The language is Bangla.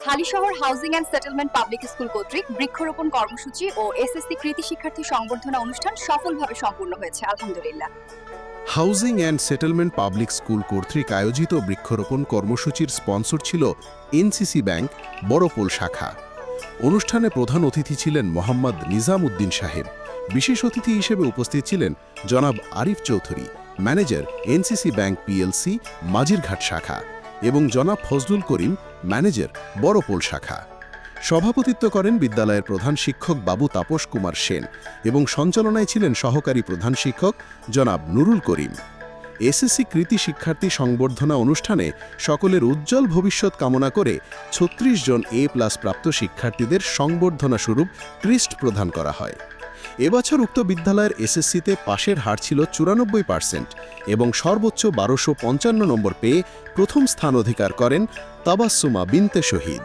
Halisahar housing and settlement public school কর্তৃক বৃক্ষরোপণ কর্মসূচি ও এসএসসি কৃতি শিক্ষার্থী সংবর্ধনা অনুষ্ঠান সফলভাবে সম্পূর্ণ হয়েছে আলহামদুলিল্লাহ। Housing and settlement public school কর্তৃক আয়োজিত বৃক্ষরোপণ কর্মসূচির স্পন্সর ছিল এনসিসি ব্যাংক বড়পোল শাখা। অনুষ্ঠানে প্রধান অতিথি ছিলেন মোহাম্মদ নিজাম উদ্দিন সাহেব। বিশেষ অতিথি হিসেবে উপস্থিত ছিলেন জনাব Arif Chowdhury, manager NCC bank PLC Majirghat শাখা, এবং জনাব ফজলুল করিম, ম্যানেজার বড়পোল শাখা। সভাপতিত্ব করেন বিদ্যালয়ের প্রধান শিক্ষক বাবু তাপস কুমার সেন এবং সঞ্চালনায় ছিলেন সহকারী প্রধান শিক্ষক জনাব নুরুল করিম। এসএসসি কৃতি শিক্ষার্থী সংবর্ধনা অনুষ্ঠানে সকলের উজ্জ্বল ভবিষ্যৎ কামনা করে ৩৬ জন A+ প্রাপ্ত শিক্ষার্থীদের সংবর্ধনা স্বরূপ ক্রিস্ট প্রদান করা হয়। এবছর উক্ত বিদ্যালয়ের এসএসসিতে পাশের হার ছিল ৯৪% এবং সর্বোচ্চ ১২৫৫ নম্বর পেয়ে প্রথম স্থান অধিকার করেন তাবাসসুমা বিনতে শহীদ।